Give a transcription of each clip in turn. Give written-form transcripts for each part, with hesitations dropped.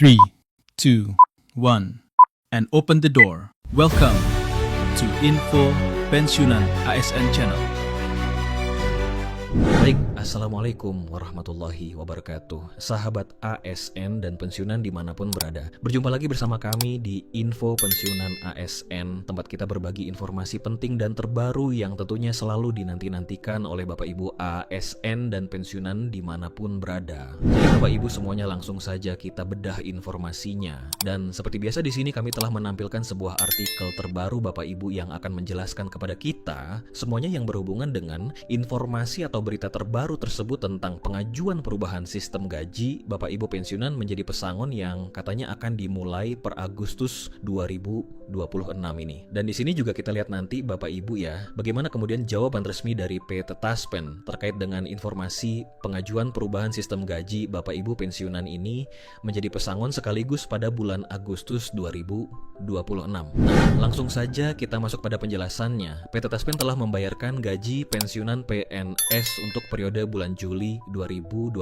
3, 2, 1, and open the door. Welcome to Info Pensiunan ASN Channel. Baik, Assalamualaikum warahmatullahi wabarakatuh. Sahabat ASN dan pensiunan dimanapun berada, berjumpa lagi bersama kami di Info Pensiunan ASN, tempat kita berbagi informasi penting dan terbaru yang tentunya selalu dinanti-nantikan oleh Bapak Ibu ASN dan pensiunan dimanapun berada. Jadi Bapak Ibu semuanya langsung saja kita bedah informasinya. Dan seperti biasa di sini kami telah menampilkan sebuah artikel terbaru Bapak Ibu yang akan menjelaskan kepada kita semuanya yang berhubungan dengan informasi atau berita terbaru tersebut tentang pengajuan perubahan sistem gaji Bapak Ibu pensiunan menjadi pesangon yang katanya akan dimulai per Agustus 2026 ini. Dan di sini juga kita lihat nanti Bapak Ibu ya, bagaimana kemudian jawaban resmi dari PT Taspen terkait dengan informasi pengajuan perubahan sistem gaji Bapak Ibu pensiunan ini menjadi pesangon sekaligus pada bulan Agustus 2026. Nah, langsung saja kita masuk pada penjelasannya. PT Taspen telah membayarkan gaji pensiunan PNS untuk periode bulan Juli 2026.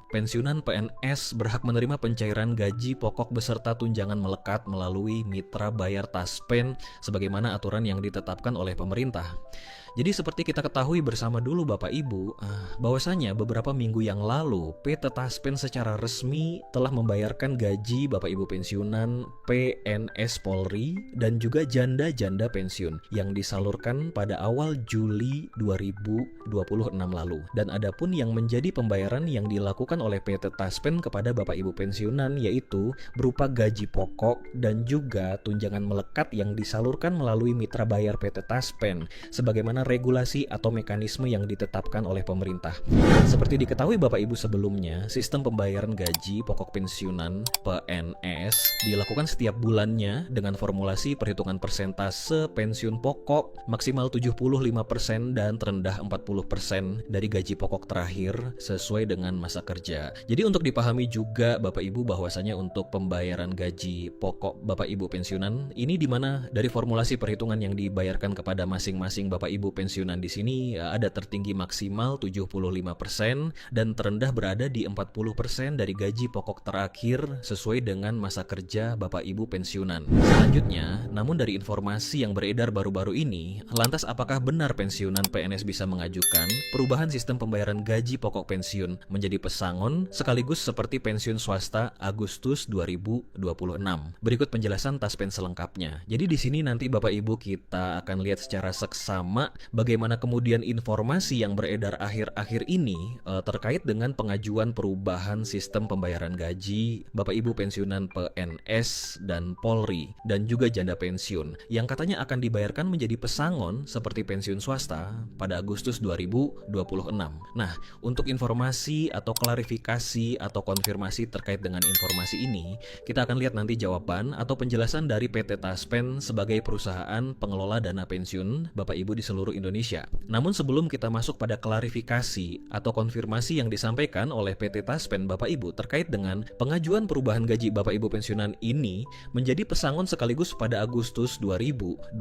Pensiunan PNS berhak menerima pencairan gaji pokok beserta tunjangan melekat melalui mitra bayar Taspen sebagaimana aturan yang ditetapkan oleh pemerintah. Jadi seperti kita ketahui bersama dulu Bapak Ibu, bahwasanya beberapa minggu yang lalu PT Taspen secara resmi telah membayarkan gaji Bapak Ibu pensiunan PNS Polri dan juga janda-janda pensiun yang disalurkan pada awal Juli 2026 lalu. Dan adapun yang menjadi pembayaran yang dilakukan oleh PT Taspen kepada Bapak Ibu pensiunan yaitu berupa gaji pokok dan juga tunjangan melekat yang disalurkan melalui mitra bayar PT Taspen sebagaimana regulasi atau mekanisme yang ditetapkan oleh pemerintah. Seperti diketahui Bapak Ibu sebelumnya, sistem pembayaran gaji pokok pensiunan PNS dilakukan setiap bulannya dengan formulasi perhitungan persentase pensiun pokok maksimal 75% dan terendah 40% dari gaji pokok terakhir sesuai dengan masa kerja. Jadi untuk dipahami juga Bapak Ibu bahwasanya untuk pembayaran gaji pokok Bapak Ibu pensiunan ini dimana dari formulasi perhitungan yang dibayarkan kepada masing-masing Bapak Ibu pensiunan di sini ada tertinggi maksimal 75% dan terendah berada di 40% dari gaji pokok terakhir sesuai dengan masa kerja Bapak Ibu pensiunan. Selanjutnya, namun dari informasi yang beredar baru-baru ini, lantas apakah benar pensiunan PNS bisa mengajukan perubahan sistem pembayaran gaji pokok pensiun menjadi pesangon sekaligus seperti pensiun swasta Agustus 2026? Berikut penjelasan Taspen selengkapnya. Jadi di sini nanti Bapak Ibu kita akan lihat secara seksama bagaimana kemudian informasi yang beredar akhir-akhir ini terkait dengan pengajuan perubahan sistem pembayaran gaji Bapak Ibu pensiunan PNS dan Polri dan juga janda pensiun yang katanya akan dibayarkan menjadi pesangon seperti pensiun swasta pada Agustus 2026. Nah, untuk informasi atau klarifikasi atau konfirmasi terkait dengan informasi ini, kita akan lihat nanti jawaban atau penjelasan dari PT Taspen sebagai perusahaan pengelola dana pensiun Bapak Ibu di seluruh Indonesia. Namun sebelum kita masuk pada klarifikasi atau konfirmasi yang disampaikan oleh PT Taspen Bapak Ibu terkait dengan pengajuan perubahan gaji Bapak Ibu pensiunan ini menjadi pesangon sekaligus pada Agustus 2026.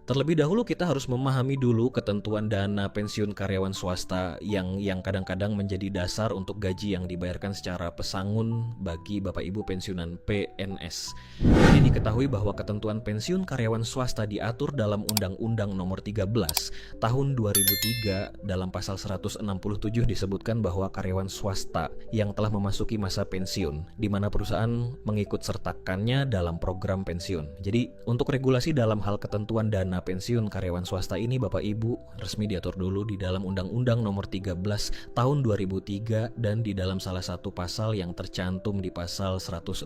Terlebih dahulu kita harus memahami dulu ketentuan dana pensiun karyawan swasta yang kadang-kadang menjadi dasar untuk gaji yang dibayarkan secara pesangon bagi Bapak Ibu pensiunan PNS. Jadi diketahui bahwa ketentuan pensiun karyawan swasta diatur dalam Undang-Undang Nomor 13 Tahun 2003 dalam pasal 167 disebutkan bahwa karyawan swasta yang telah memasuki masa pensiun di mana perusahaan mengikut sertakannya dalam program pensiun. Jadi untuk regulasi dalam hal ketentuan dana pensiun karyawan swasta ini Bapak Ibu resmi diatur dulu di dalam Undang-Undang Nomor 13 Tahun 2003 dan di dalam salah satu pasal yang tercantum di pasal 167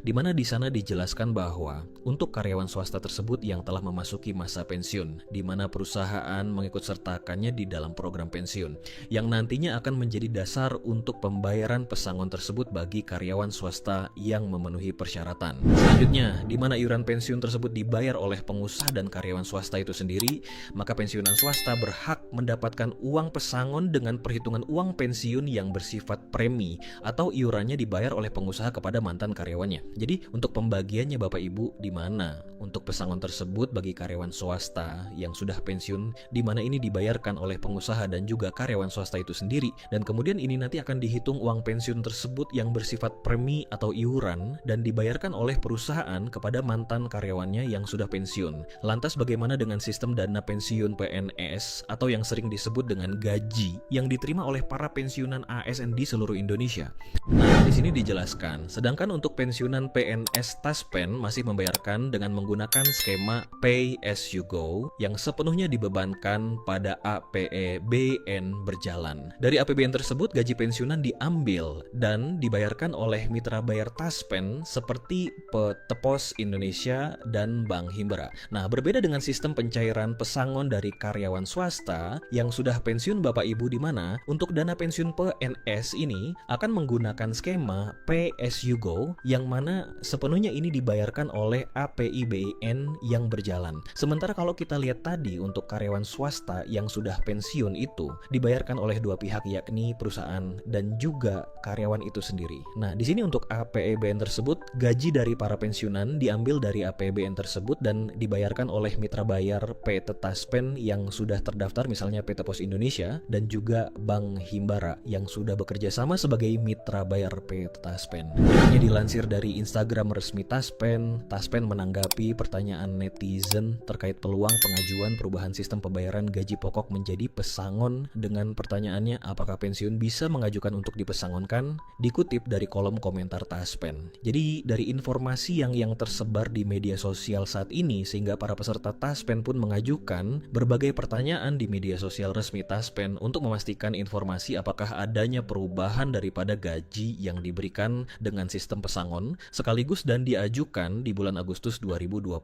di mana di sana dijelaskan bahwa untuk karyawan swasta tersebut yang telah memasuki masa pensiun di mana perusahaan mengikut sertakannya di dalam program pensiun yang nantinya akan menjadi dasar untuk pembayaran pesangon tersebut bagi karyawan swasta yang memenuhi persyaratan. Selanjutnya, di mana iuran pensiun tersebut dibayar oleh pengusaha dan karyawan swasta itu sendiri, maka pensiunan swasta berhak mendapatkan mendapatkan uang pesangon dengan perhitungan uang pensiun yang bersifat premi atau iurannya dibayar oleh pengusaha kepada mantan karyawannya. Jadi untuk pembagiannya Bapak Ibu di mana? Untuk pesangon tersebut bagi karyawan swasta yang sudah pensiun, di mana ini dibayarkan oleh pengusaha dan juga karyawan swasta itu sendiri, dan kemudian ini nanti akan dihitung uang pensiun tersebut yang bersifat premi atau iuran dan dibayarkan oleh perusahaan kepada mantan karyawannya yang sudah pensiun. Lantas bagaimana dengan sistem dana pensiun PNS atau yang sering disebut dengan gaji yang diterima oleh para pensiunan ASN di seluruh Indonesia? Nah, di sini dijelaskan, sedangkan untuk pensiunan PNS Taspen masih membayarkan dengan menggunakan skema Pay as you go yang sepenuhnya dibebankan pada APBN berjalan. Dari APBN tersebut gaji pensiunan diambil dan dibayarkan oleh mitra bayar Taspen seperti PT Pos Indonesia dan Bank Himbara. Nah, berbeda dengan sistem pencairan pesangon dari karyawan swasta yang sudah pensiun Bapak Ibu, di mana untuk dana pensiun PNS ini akan menggunakan skema Pay as you go yang mana sepenuhnya ini dibayarkan oleh APBN yang berjalan. Sementara kalau kita lihat tadi untuk karyawan swasta yang sudah pensiun itu dibayarkan oleh dua pihak, yakni perusahaan dan juga karyawan itu sendiri. Nah, di sini untuk APBN tersebut gaji dari para pensiunan diambil dari APBN tersebut dan dibayarkan oleh mitra bayar PT Taspen yang sudah terdaftar, misalnya PT Pos Indonesia dan juga Bank Himbara yang sudah bekerja sama sebagai mitra bayar PT Taspen. Ini dilansir dari Instagram resmi Taspen. Taspen menanggapi pertanyaan netizen terkait peluang pengajuan perubahan sistem pembayaran gaji pokok menjadi pesangon dengan pertanyaannya, apakah pensiun bisa mengajukan untuk dipesangonkan? Dikutip dari kolom komentar Taspen. Jadi dari informasi yang tersebar di media sosial saat ini, sehingga para peserta Taspen pun mengajukan berbagai pertanyaan di media sosial resmi Taspen untuk memastikan informasi apakah adanya perubahan daripada gaji yang diberikan dengan sistem pesangon sekaligus dan diajukan di bulan Agustus 2026.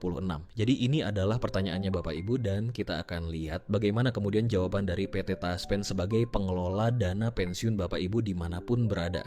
Jadi ini adalah pertanyaannya Bapak Ibu, dan kita akan lihat bagaimana kemudian jawaban dari PT Taspen sebagai pengelola dana pensiun Bapak Ibu dimanapun berada.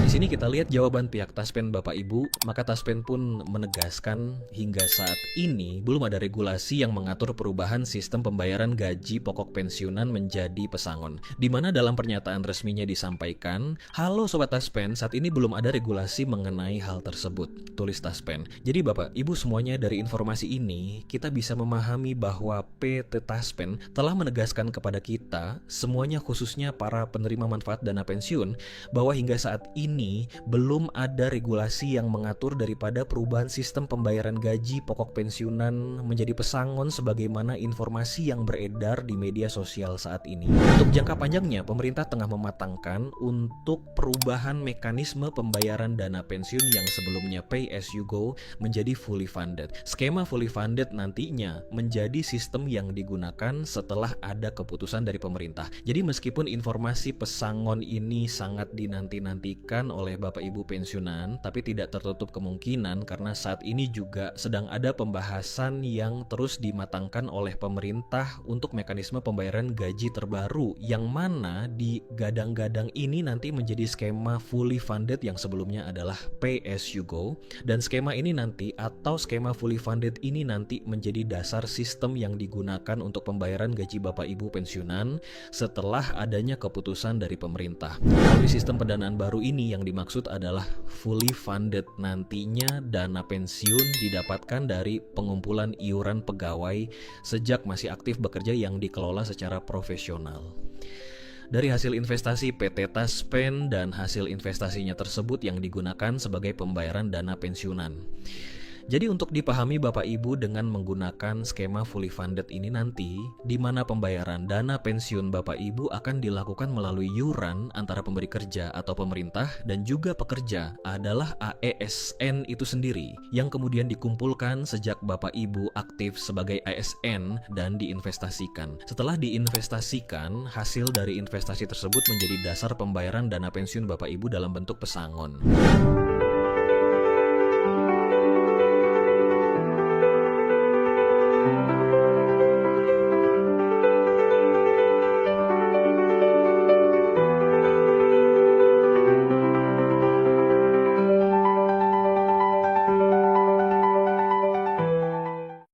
Di sini kita lihat jawaban pihak Taspen Bapak Ibu. Maka Taspen pun menegaskan hingga saat ini belum ada regulasi yang mengatur perubahan sistem pembayaran gaji pokok pensiunan menjadi pesangon. Di mana dalam pernyataan resminya disampaikan, halo Sobat Taspen, saat ini belum ada regulasi mengenai hal tersebut, tulis Taspen. Jadi Bapak Ibu semuanya, dari informasi ini kita bisa memahami bahwa PT Taspen telah menegaskan kepada kita semuanya, khususnya para penerima manfaat dana pensiun, bahwa hingga saat ini belum ada regulasi yang mengatur daripada perubahan sistem pembayaran gaji pokok pensiunan menjadi pesangon sebagaimana informasi yang beredar di media sosial saat ini. Untuk jangka panjangnya, pemerintah tengah mematangkan untuk perubahan mekanisme pembayaran dana pensiun yang sebelumnya Pay as you go menjadi fully funded. Skema fully funded nantinya menjadi sistem yang digunakan setelah ada keputusan dari pemerintah. Jadi meskipun informasi pesangon ini sangat dinanti-nantikan oleh Bapak Ibu pensiunan, tapi tidak tertutup kemungkinan karena saat ini juga sedang ada pembahasan yang terus dimatangkan oleh pemerintah untuk mekanisme pembayaran gaji terbaru, yang mana di gadang-gadang ini nanti menjadi skema fully funded yang sebelumnya adalah Pay as you go, dan skema ini nanti atau skema fully funded ini nanti menjadi dasar sistem yang digunakan untuk pembayaran gaji Bapak Ibu pensiunan setelah adanya keputusan dari pemerintah. Melalui sistem pendanaan baru ini yang dimaksud adalah fully funded. Nantinya dana pensiun didapatkan dari pengumpulan iuran pegawai sejak masih aktif bekerja yang dikelola secara profesional. Dari hasil investasi PT Taspen dan hasil investasinya tersebut yang digunakan sebagai pembayaran dana pensiunan. Jadi untuk dipahami Bapak Ibu dengan menggunakan skema fully funded ini nanti, di mana pembayaran dana pensiun Bapak Ibu akan dilakukan melalui iuran antara pemberi kerja atau pemerintah dan juga pekerja adalah AESN itu sendiri, yang kemudian dikumpulkan sejak Bapak Ibu aktif sebagai ASN dan diinvestasikan. Setelah diinvestasikan, hasil dari investasi tersebut menjadi dasar pembayaran dana pensiun Bapak Ibu dalam bentuk pesangon.